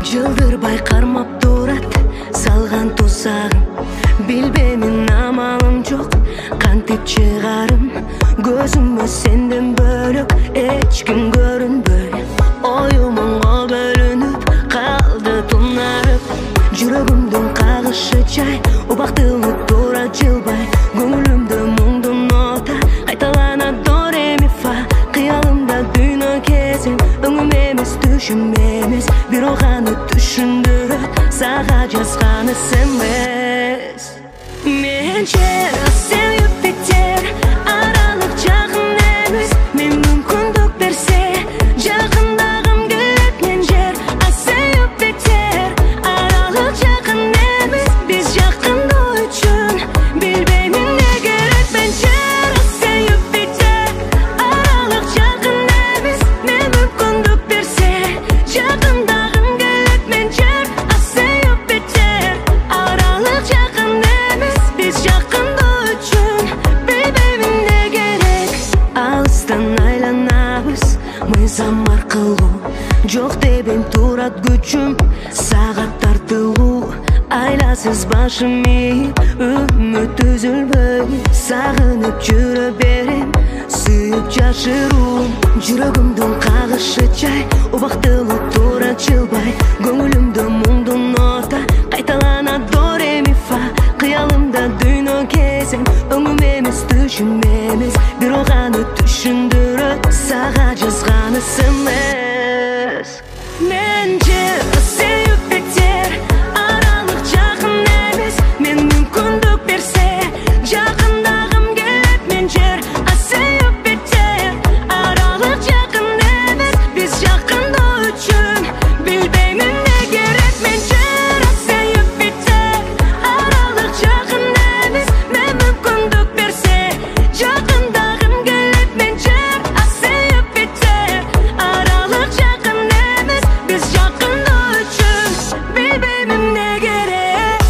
Жылдырбай кармап турат салган тузагым, билбеймин амалым жок кантип чыгарым. Көзүмө сенден бөлөк эч ким көрүнбөй, оюмуңа бөлүнүп калды тунарып. Жүрөгүмдүн кагышы жай убактылуу тура жылбай, көңүлүмдө мұңдун нота кайталанат до ре ми фа. Кыялымда дүйнө кезем, өңүм эмес түшүм эмес, бирок аны түшүндүрөт сага жазган смс. Мен жер, сен Юпитер, аралык жакын эмес. Мен мүмкүндүк берсе жакындагым келет. Мен жер, сен Юпитер, аралык жакын эмес. Биз жакындоо үчүн билбейм эмне керек. Мен жер, сен Юпитер, аралык жакын эмес. Мен мүмкүндүк берсе жакындагым келет. Мен жер, сен Юпитер, аралык жакын эмес. Биз жакындоо үчүн билбейм эмне керек. Алыстан айланабыз мыйзам аркылуу, жок дебем турат күчүм сага тартылуу. Айласыз башым ийип, үмүт үзүлбөй, сагынып жүрө берем, сүйүп жашыруум. Жүрөгүмдүн кагышы жай убактылуу тура жылбай, көңүлүмдө мұңдун нота кайталанат до ре ми фа. Кыялымда дүйнө кезем, өңүм эмес түшүм эмес, бирок аны түшүндүрөт сага жазган смс. Мен жер, сен Юпитер, аралык жакын эмес. Мен мүмкүндүк берсе жакындагым келет. Мен жер, сен Юпитер, аралык жакын эмес. Биз жакындоо үчүн билбейм эмне керек. Мен жер, сен Юпитер, аралык жакын эмес. Мен мүмкүндүк берсе жакындагым келет. Мен жер, сен Юпитер, аралык жакын эмес. Биз жакындоо үчүн билбейм эмне керек.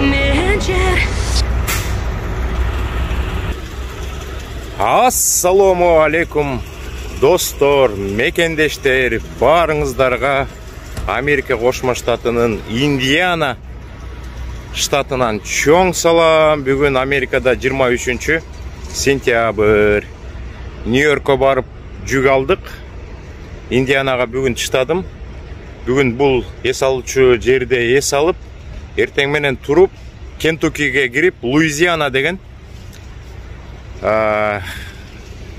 Мен жер. Ассаламу алейкум достор, мекендештер, баарыңыздарга Америка Кошмо Штатынын Индиана штатынан чоң салам. Бүгүн Америкада 23 сентябрь. Нью-Йоркко барып жүк алдык. Индианага бүгүн чыштадым. Бүгүн бул эс алуучу жерде эс алып, эртең менен туруп Кентуккиге кирип, Луизиана деген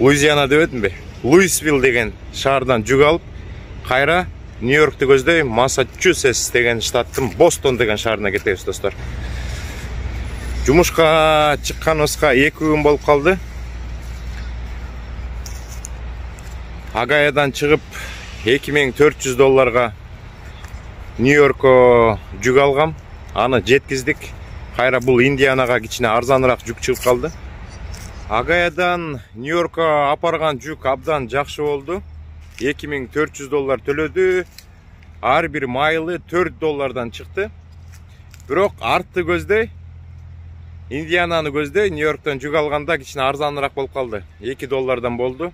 Луизиана деп этимби? Луисвилл деген шаардан жүк алып, кайра Нью-Йоркту көздөй Массачусетс деген штаттын Бостон деген шаарына кетебиз достор. Жумушка чыкканыбызга 2 күн болуп калды. Агаядан чыгып $2400 Нью-Йоркко жүк алгам. Аны жеткиздик. Кайра бул Индианага кичине арзаныраак жүк чыгып калды. Агаядан Нью-Йоркко апарган жүк абдан жакшы болду. $2400 төлөдү. Ар бир майлы $4 чыкты. Бирок артты көздөй, Индиананы көздөй, Нью-Йорктон жүк алганда кичине арзаныраак болуп калды. $2 болду.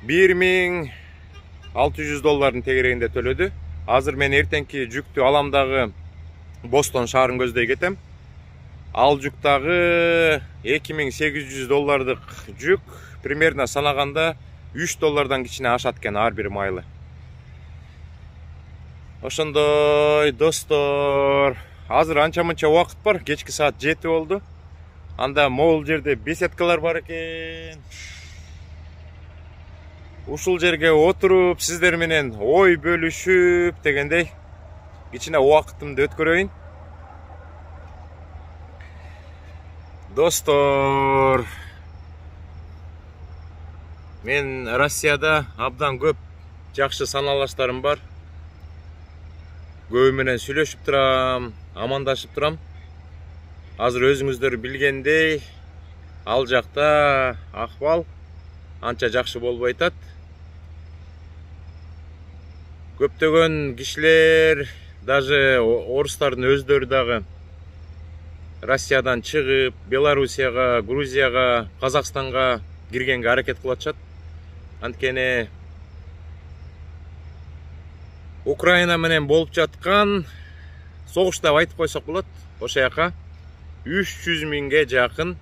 $1600 тегерегинде төлөдү. Азыр мен эртеңки жүктү алам дагы Бостон шаарын көздөй кетем. Ал жүк дагы $2800 жүк, примерно санаганда $3 кичине ашат экен ар бир майлы. Ошондой достор, азыр анча-мынча убакыт бар, кечки саат 7 болду. Анда могул жерде беседкалар бар экен. ушул жерге отуруп сиздер менен ой бөлүшүп дегендей кичине убактымды өткөрөйүн. Достор, мен Россияда абдан көп жакшы саналаштарым бар. Көбү менен сүйлөшүп турам, амандашып турам. Азыр өзүңүздөр билгендей, ал жакта акыбал анча жакшы болбой атат. Көптөгөн кишилер, даже орустардын өздөрү дагы Россиядан чыгып, Белоруссияга, Грузияга, Казакстанга киргенге аракет кылып атышат. Анткени Украина менен болуп жаткан согуш деп айтып койсок болот. Ошол жака 300 миңге жакын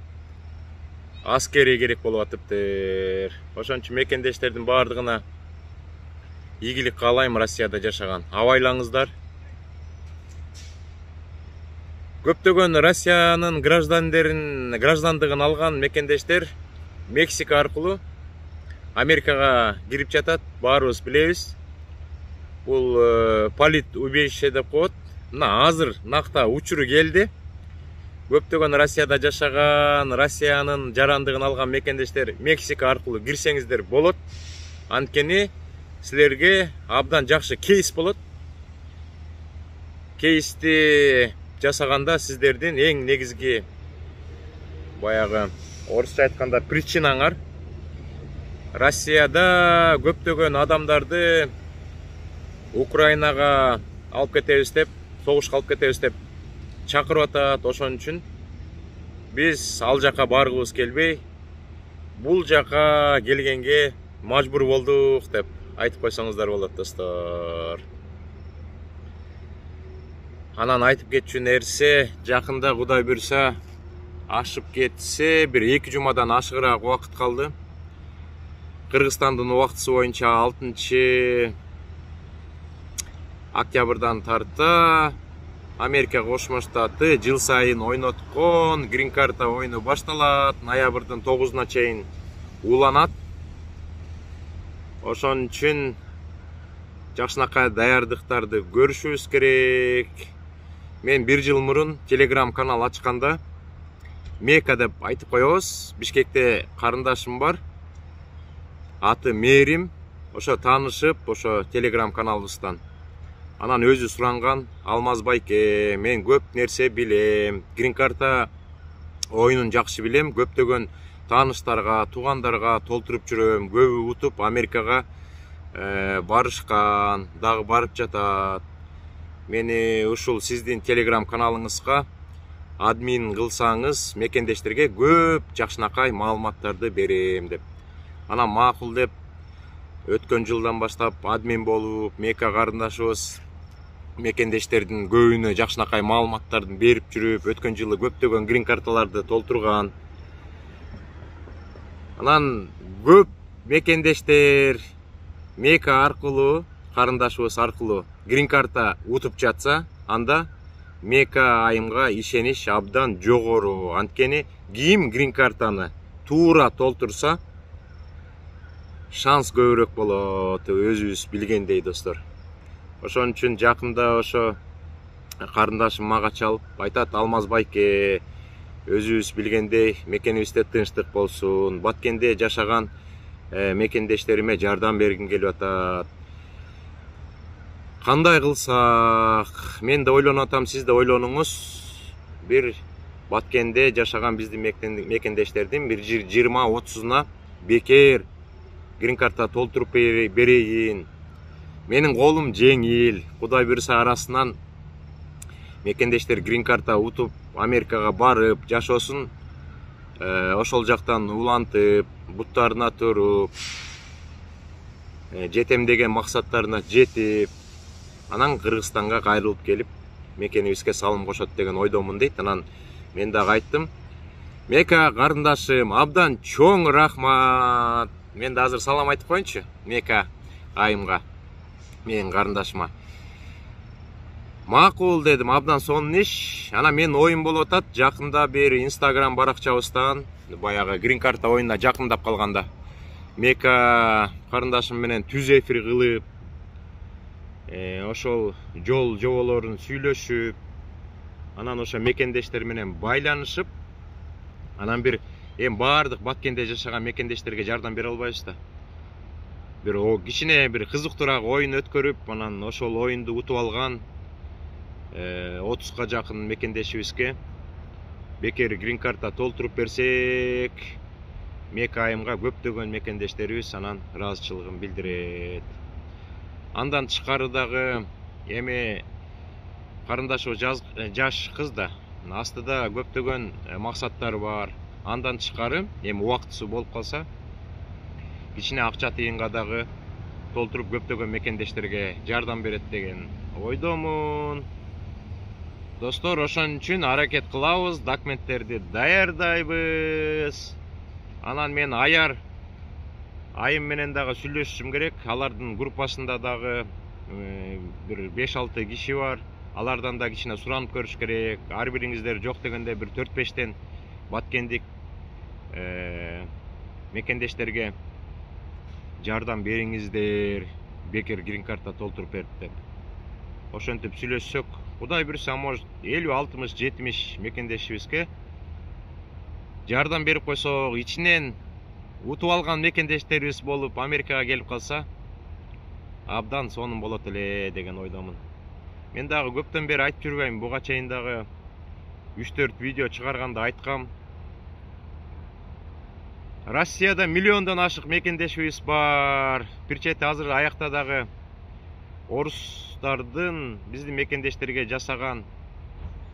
аскери керек болуп атыптыр. Ошон үчүн мекендештердин баардыгына ийгилик каалайм Россияда жашаган. Абайлаңыздар. Көптөгөн Россиянын граждандыгын алган мекендештер Мексика аркылуу Америкага кирип жатат. Баарыбыз билебиз. Бул полит убежище деп коет. Мына азыр накта учуру келди. Көптөгөн Россияда жашаган, Россиянын жарандыгын алган мекендештер Мексика аркылуу кирсеңиздер болот. Анткени силерге абдан жакшы кейс болот. Кейсти жасаганда сиздердин эң негизги баягы орусча айтканда причинаңар Россияда көптөгөн адамдарды Украинага алып кетебиз деп, согушка алып кетебиз деп чакырып атат. Ошон үчүн биз ал жака баргыбыз келбей, бул жака келгенге мажбур болдук деп айтып койсоңуздар болот, достор. Анан айтып кетчү нерсе, жакында Кудай буйруса ашып кетсе, бир 2 жумадан ашыгыраак убакыт калды. Кыргызстандын убактысы боюнча 6 октябрдан тарта Америка Кошмо Штаты жыл сайын ойноткон грин карта ойну башталат. Ноябрдын 9-уна чейин уланат. Ошон үчүн жакшынакай даярдыктарды көрүшүбүз керек. Мен 1 жыл мурун Telegram канал ачканда Мека деп айтып коебуз. Бишкекте карындашым бар. Аты Мерим. Ошо таанышып, ошо Telegram каналыбыздан. Анан өзү суранган, Алмаз байке, мен көп нерсе билем. Грин карта оюнун жакшы билем. Көптөгөн тааныштарга, туугандарга толтуруп жүрөм. Көбү утуп Америкага барышкан, дагы барып жатат. Мени ушул сиздин Telegram каналыңызга админ кылсаңыз, мекендештерге көп жакшынакай маалыматтарды берем деп. Анан макул деп өткөн жылдан баштап админ болуп, Мека карындашыбыз мекендештердин көбүнө жакшынакай маалыматтарды берип жүрүп, өткөн жылы көптөгөн грин карталарды толтурган. Анан көп мекендештер Мека аркылуу, карындашыбыз аркылуу грин карта утуп жатса, анда Мека айымга ишенич абдан жогору. Анткени ким грин картаны туура толтурса, шанс көбүрөөк болот, өзүбүз билгендей, достор. Ошон үчүн жакында ошо карындашым мага чалып айтат, Алмаз байке, өзүбүз билгендей мекенибизде тынчтык болсун, Баткенде жашаган мекендештериме жардам бергим келип атат. Кандай кылсак? Мен да ойлонуп атам, сиз да ойлонуңуз. Бир Баткенде жашаган биздин мекендештердин бир 20-30-уна бекер грин карта толтуруп берейин. Менин колум жеңил. Кудай буйруса арасынан мекендештер грин карта утуп Америкага барып жашоосун, ошол жактан улантып, буттарына туруп, жетем деген максаттарына жетип, анан Кыргызстанга кайрылып келип, мекенибизге салым кошот деген ойдомун дейт. Анан мен дагы айттым, Мека карындашым, абдан чоң рахмат. Мен да азыр салам айтып коеюнчу Мека айымга, менин карындашыма. Макул дедим, абдан сонун иш. Анан мен оюм болуп атат, жакында бир Instagram баракчабыздан баягы грин карта оюнуна жакындап калганда Мека карындашым менен түз эфир кылып, ошол жол жоболорун сүйлөшүп, анан ошо мекендештер менен байланышып, анан бир баардык Баткенде жашаган мекендештерге жардам бере албайбыз да. Бир кичине бир кызыктуураак оюн өткөрүп, анан ошол оюнду утуп алган 30га жакын мекендешибизге бекер грин карта толтуруп берсек, Мека айымга көптөгөн мекендештерибиз анан ыраазычылыгын билдирет. Андан тышкары дагы эми карындашыбыз жаш кыз да, астыда көптөгөн максаттары бар. Андан тышкары эми убактысы болуп калса, кичине акча тыйынга дагы толтуруп көптөгөн мекендештерге жардам берет деген ойдомун. Достор, ошон үчүн аракет кылабыз, документтерди даярдайбыз. Анан мен айым менен дагы сүйлөшүшүм керек. Алардын группасында дагы бир 5-6 киши бар. Алардан да кичине суранып көрүш керек. Ар бириңиздер жок дегенде бир 4-5тен Баткендик мекендештерге жардам бериңиздер. Бекер грин карта толтуруп берип деп. Ошентип сүйлөшсөк, Кудай буйруса, может 50-60-70 мекендешибизге жардам берип койсок, ичинен утуп алган мекендештерибиз болуп Америкага келип калса, абдан сонун болот эле деген ойдомун. Мен дагы көптөн бери айтып жүрбөйм, буга чейин дагы 3-4 видео чыгарганда айткам. Россияда миллиондон ашык мекендешибиз бар. Бир чети азыр аякта дагы орустардын биздин мекендештерге жасаган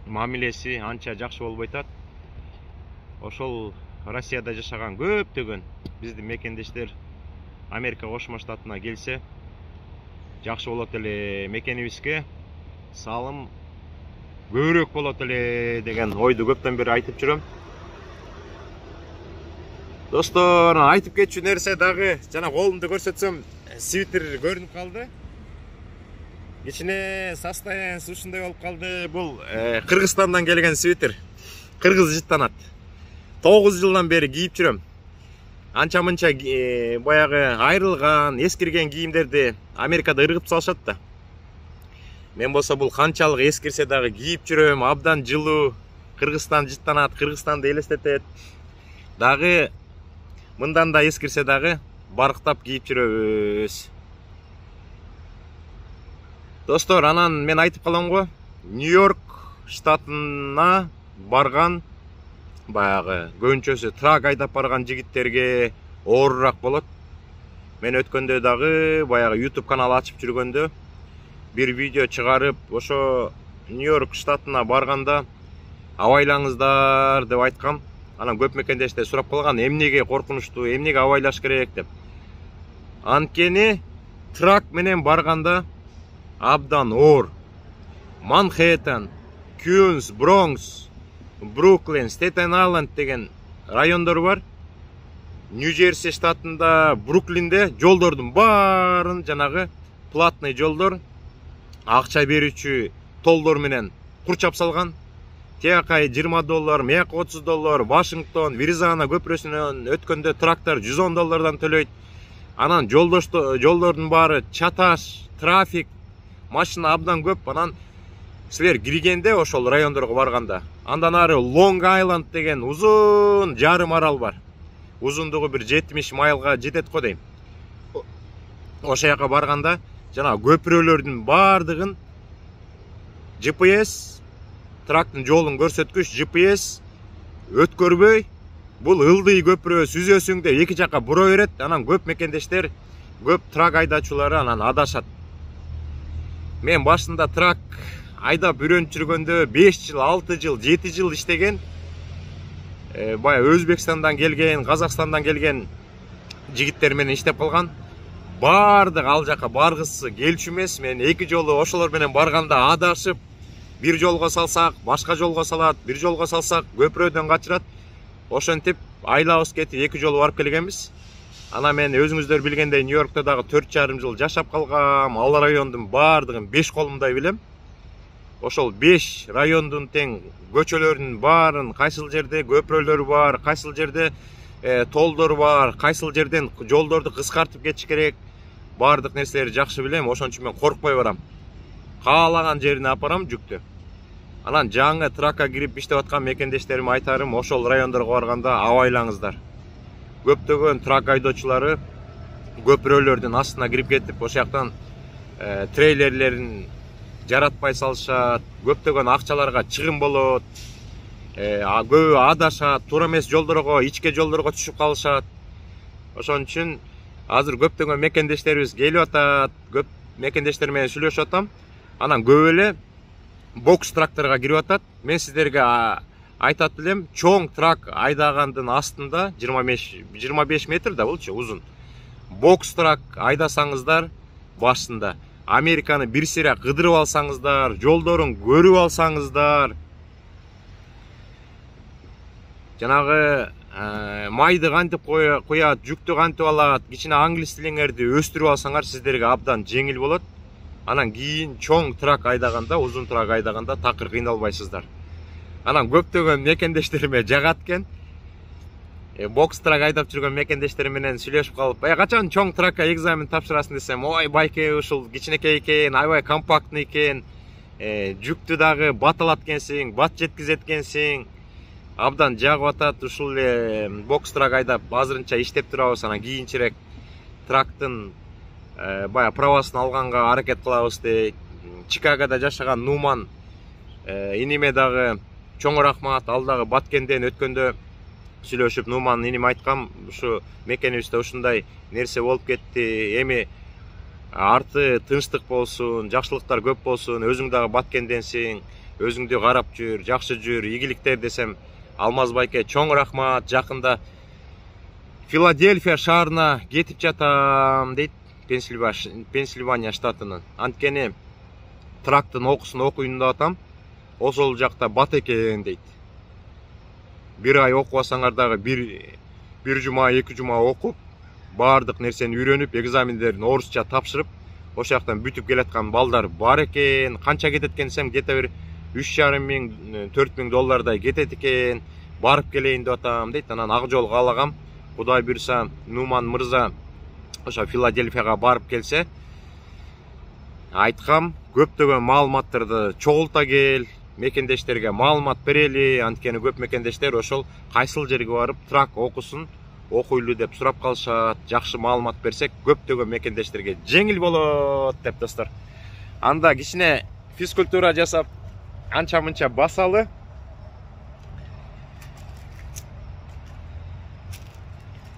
мамилеси анча жакшы болбой атат. Ошол Россияда жашаган көптөгөн биздин мекендештер Америка Кошмо Штатына келсе, жакшы болот эле, мекенибизге салым көбүрөөк болот эле деген ойду көптөн бери айтып жүрөм. Достор, айтып кетчү нерсе дагы, жана колумду көрсөтсөм, свитер көрүнүп калды. Кичине состояниясы ушундай болуп калды. Бул Кыргызстандан келген свитер. Кыргыз жыттанат. 9 жылдан бери кийип жүрөм. Анча-мынча баягы айрылган, эскирген кийимдерди Америкада ыргып салышат да. Мен болсо бул канчалык эскирсе дагы кийип жүрөм, абдан жылуу. Кыргызстан жыттанат, Кыргызстанды элестетет. Дагы мындан да эскирсе дагы барктап кийип жүрөбүз. Достор, анан мен айтып калам го, Нью-Йорк штатына барган баягы көбүнчөсү трак айдап барган жигиттерге оорураак болот. Мен өткөндө дагы баягы YouTube канал ачып жүргөндө бир видео чыгарып, ошо Нью-Йорк штатына барганда абайлаңыздар деп айткам. Анан көп мекендештер сурап калган, эмнеге коркунучтуу, эмнеге абайлаш керек деп. Анткени трак менен барганда абдан оор. Манхэттен, Кюнс, Бронкс, Бруклин, Стейтен Айленд деген райондор бар. Нью-Джерси штатында, Бруклинде жолдордун баарын жанагы платный жолдор акча берүүчү толдор менен курчап салган. Тиякай $20, мияка $30, Вашингтон, Виризана көпүрөсүнөн өткөндө трактор $110 төлөйт. Анан жолдордун баары чаташ, трафик, машина абдан көп. Анан силер киргенде ошол райондорго барганда, андан ары Лонг Айленд деген узун жарым арал бар. Узундугу бир 70 майлга жетет го дейм. Ошол жака барганда жана көпүрөлөрдүн баардыгын GPS, трактын жолун көрсөткүч GPS өткөрбөй, бул ылдый көпүрө сүзөсүң деп эки жака бура берет. Анан көп мекендештер, көп трак айдачулары анан адашат. Мен башында трак айдап үйрөнүп жүргөндө 5 жыл, 6 жыл, 7 жыл иштеген, бая Өзбекстандан келген, Казакстандан келген жигиттер менен иштеп калган. Бардык ал жака баргысы келчү эмес. Мен 2 жолу ошолор менен барганда адашып, бир жолго салсак, башка жолго салат, бир жолго салсак, көпүрөдөн качырат. Ошентип айлабыз кетип 2 жолу барып келгенбиз. Ана мен өзүңүздөр билгендей Нью-Йоркто дагы 4,5 жыл жашап калгам. Ал райондун баардыгын 5 колумдай билем. Ошол 5 райондун тең көчөлөрүнүн баарын, кайсыл жерде көпүрөлөр бар, кайсыл жерде толдор бар, кайсыл жерден жолдорду кыскартып кетиш керек, баардык нерселерди жакшы билем. Ошон үчүн мен коркпой барам. Каалаган жерине апарам жүктү. Анан жаңы тракка кирип иштеп аткан мекендештериме айтарым, ошол райондорго барганда абайлаңыздар. Көптөгөн трак айдоочулары көпүрөлөрдүн астына кирип кетип, ошол жактан трейлерлерин жаратпай салышат, көптөгөн акчаларга чыгым болот. Көбү адашат, туура эмес жолдорго, ичке жолдорго түшүп калышат. Ошон үчүн азыр көптөгөн мекендештерибиз келип атат, көп мекендештер менен сүйлөшүп атам. Анан көп эле бокс тракторго кирип атат. Мен сиздерге айтат элем, чоң трак айдагандын астында 25 метр да болчу узун. Бокс трак айдасаңыздар башында Американы бир сыйра кыдырып алсаңыздар, жолдорун көрүп алсаңыздар, жанагы майды кантип коят, жүктү кантип алат, кичине англис тилиңерди өстүрүп алсаңар сиздерге абдан жеңил болот. Анан кийин чоң трак айдаганда, узун трак айдаганда такыр кыйналбайсыздар. Анан көптөгөн мекендештериме жагат экен. Бокс трак айдап жүргөн мекендештерим менен сүйлөшүп калып, качан чоң тракка экзамен тапшырасың десем, ой байке ушул кичинекей экен, аябай компактный экен, жүктү дагы бат алат экенсиң, бат жеткизет экенсиң. Абдан жагып атат, ушул эле бокс трак айдап азырынча иштеп турабыз. Анан кийинчерээк трактын бая правасын алганга аракет кылабыз дейт. Чикагода жашаган Нуман иниме дагы чоң рахмат. Ал дагы Баткенден өткөндө сүйлөшүп, Нуман иним айткам, ушу мекенибизде ушундай нерсе болуп кетти. Эми арты тынчтык болсун, жакшылыктар көп болсун. Өзүң дагы Баткенденсиң, өзүңдү карап жүр, жакшы жүр, ийгиликтер десем, Алмаз байке чоң рахмат. Жакында Филадельфия шаарына кетип жатам дейт, Пенсильвания штатынын. Анткени трактын окуусун окуйын деп атам. Ошол жакта бат экен дейт. Бир ай окубасаңар дагы бир жума, 2 жума окуп, баардык нерсени үйрөнүп, экзамендерин орусча тапшырып, ошол жактан бүтүп келаткан балдар бар экен. Канча кетет экен десем, где-то бир 3,5 миң, 4 миң доллардай кетет экен. Барып келейин деп атам дейт. Анан ак жол каалагам. Кудай буйруса, Нуман мырза ошо Филадельфияга барып келсе, айткам, көптөгөн маалыматтарды чогулта кел, мекендештерге маалымат берели. Анткени көп мекендештер ошол кайсыл жерге барып трак окусын окуйлу деп сурап калышат. Жакшы маалымат берсек, көптөгөн мекендештерге жеңил болот деп достор. Анда кичине физкультура жасап, анча мынча басалы.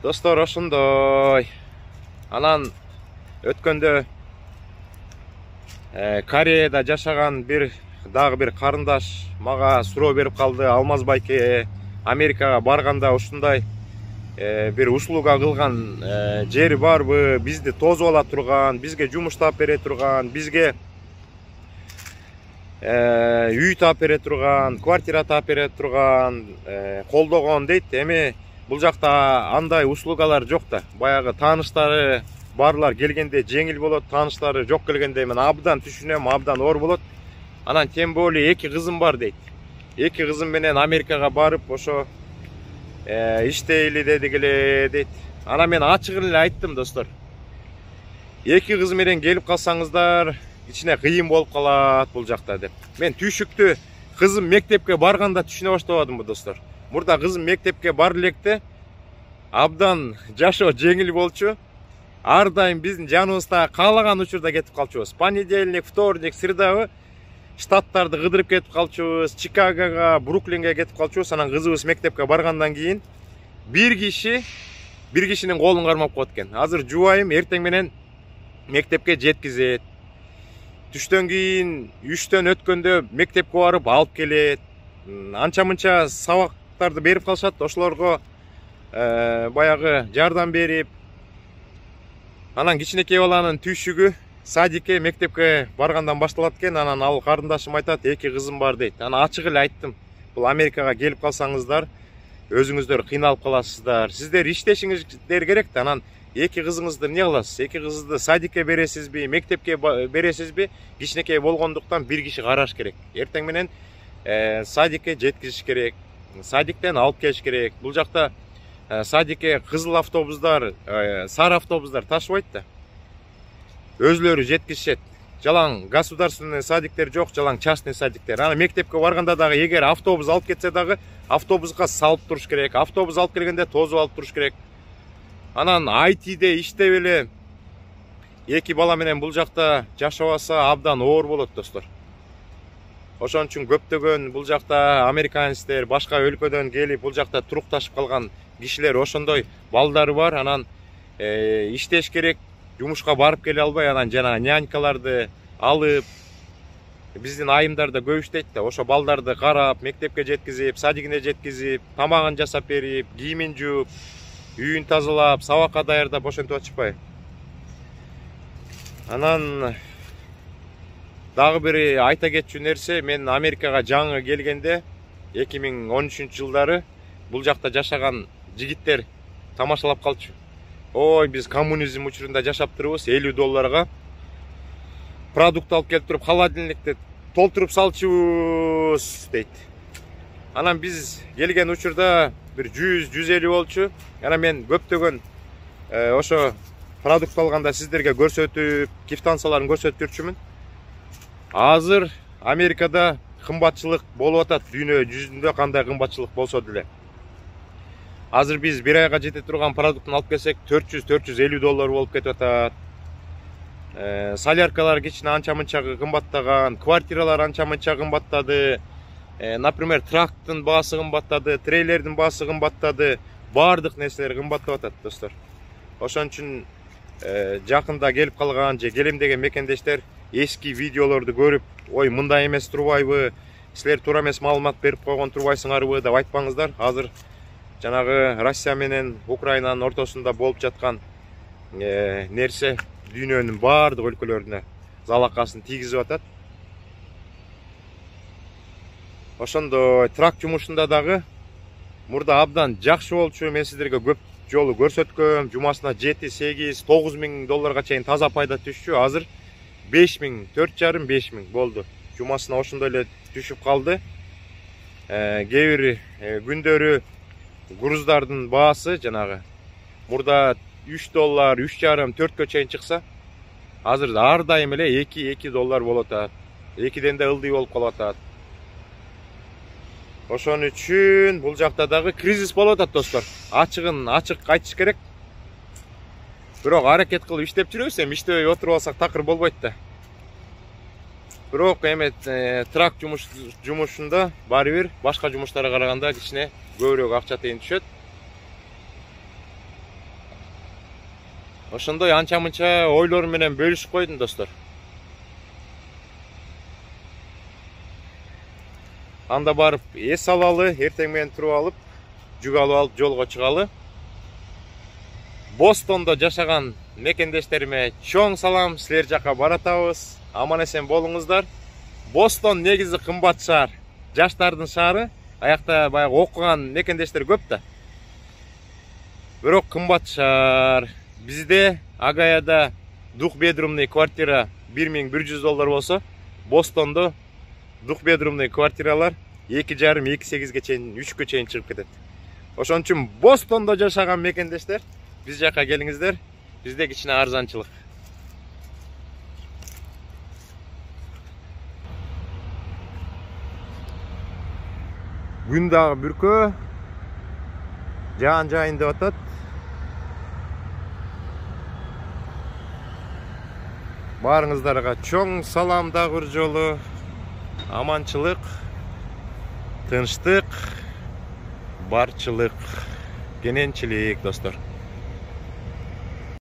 Достор, ошондой. Анан өткөндө Кореяда жашаган дагы бир карындаш мага суроо берип калды. Алмаз байке, Америкага барганда ушундай бир услуга кылган жери барбы? Бизди тосуп ала турган, бизге жумуш таап бере турган, бизге үй таап бере турган, квартира таап бере турган, колдогон дейт. Эми бул жакта андай услугалар жок да. Баягы тааныштары барлар келгенде жеңил болот, тааныштары жок келгенде мен абдан түшүнөм, абдан оор болот. Анан тем более 2 кызым бар дейт. 2 кызым менен Америкага барып ошо иштейли дедик эле дейт. Анан мен ачык эле айттым, достор. 2 кыз менен келип калсаңыздар, кичине кыйын болуп калат бул жакта деп. Мен түйшүктү кызым мектепке барганда түшүнө баштабадым, достор. Мурда кызым мектепке бар электе абдан жашоо жеңил болчу. Ар дайым биздин жаныбызда каалаган учурда кетип калчубуз. Понедельник, вторник, средабы штаттарды кыдырып кетип калчубуз. Чикагога, Бруклинге кетип калчубуз. Анан кызыбыз мектепке баргандан кийин бир кишинин колун кармап коет экен. Азыр жубайым эртең менен мектепке жеткизет. Түштөн кийин 3төн өткөндө мектепке барып алып келет. Анча мынча сабактарды берип калышат. Ошолорго баягы жардам берип, анан кичинекей баланын түйшүгү садикке, мектепке баргандан башталат экен. Анан ал карындашым айтат, 2 кызым бар дейт. Анан ачык эле айттым. Бул Америкага келип калсаңыздар, өзүңүздөр кыйналып каласыздар. Сиздер иштешиңиздер керек да. Анан 2 кызыңызды эмне кыласыз? 2 кызды садикке бересизби, мектепке бересизби? Кичинекей болгондуктан бир киши караш керек. Эртең менен садикке жеткизиш керек. Садиктен алып келиш керек. Бул жакта садикке кызыл автобустар, сары автобустар ташыбайт да. Өзлөрү жеткизишет. Жалаң государственный садиктер жок, жалаң частный садиктер. Ана мектепке барганда дагы эгер автобус алып кетсе дагы автобуска салып туруш керек. Автобус алып келгенде тозуп алып туруш керек. Анан айтиде иштеп эле эки бала менен бул жакта жашабаса абдан оор болот достор. Ошон үчүн көптөгөн бул жакта американецтер, башка өлкөдөн келип бул жакта турукташып калган кишилер ошондой балдары бар. Анан иштеш керек, жумушка барып келе албай, анан жана нянькаларды алып, биздин айымдар да көп иштейт да, ошо балдарды карап, мектепке жеткизип, садигине жеткизип, тамагын жасап берип, кийимин жууп, үйүн тазалап, сабакка даярдап ошентип атышпайбы. Анан дагы бир айта кетчү нерсе, мен Америкага жаңы келгенде 2013-жылдары бул жакта жашаган жигиттер тамашалап калчу. Ой, биз коммунизм учурунда жашап турубуз, $50 продукт алып келип туруп, холодильникти толтуруп салчубуз дейт. Анан биз келген учурда бир 100-150 болчу. Анан мен көптөгөн ошо продукт алганда сиздерге көрсөтүп, квитанцияларын көрсөтүп жүрчүмүн. Азыр Америкада кымбатчылык болуп атат, дүйнө жүзүндө кандай кымбатчылык болсо деле. Азыр биз бир айга жете турган продукттун алып келсек $400-450 болуп кетип атат. Соляркалар кичине анча-мынча кымбаттаган, квартиралар анча-мынча кымбаттады. Например, трактын баасы кымбаттады, трейлердин баасы кымбаттады. Бардык нерселер кымбаттап атат, достор. Ошон үчүн жакында келип калган же келем деген мекендештер эски видеолорду көрүп, ой, мындай эмес турбайбы, силер туура эмес маалымат берип койгон турбайсыңарбы деп айтпаңыздар. Азыр жанагы Россия менен Украинанын ортосунда болуп жаткан нерсе дүйнөнүн бардык өлкөлөрүнө залакасын тийгизип атат. Ошондой трак жумушунда дагы мурда абдан жакшы болчу. Мен сиздерге көп жолу көрсөткөм. Жумасына $7-8-9 миң долларга чейин таза пайда түшчү. Азыр 5 миң, 4,5-5 миң болду. Жумасына ошондой эле түшүп калды. Кээ бир күндөрү груздардын баасы жанагы мурда $3, $3,5-4 чейин чыкса, азыр ар дайым эле $2 болуп атат. 2ден да ылдый болуп калып атат. Ошон үчүн бул жакта дагы кризис болуп атат, достор. Ачыгын ачык айтыш керек. Бирок аракет кылып иштеп жүрөбүз, иштебей отуруп алсак такыр болбойт да. Бирок эми трак жумушунда баары бир башка жумуштарга караганда кичине көбүрөөк акча тыйын түшөт. Ошондой анча-мынча ойлор менен бөлүшүп койдум, достор. Анда барып эс алалы, эртең менен туруп алып, жүк алып жолго чыгалы. Бостондо жашаган мекендештериме чоң салам, силер жака баратабыз. Аман эсен болуңуздар. Бостон негизи кымбат шаар, жаштардын шаары. Аякта баягы окуган мекендештер көп да. Бирок кымбат шаар. Бизде Агаяда двухбедрумный квартира $1100 болсо, Бостондо двухбедрумный квартиралар 2,5-2,8ге чейин, 3кө чейин чыгып кетет. Ошон үчүн Бостондо жашаган мекендештер, биз жака келиңиздер. Бизде кичине арзанчылык. Күн дагы бүркө, жаан деп атат. Барыңыздарга чоң салам дагы бир жолу. Аманчылык, тынчтык, барчылык, кененчилик, достор.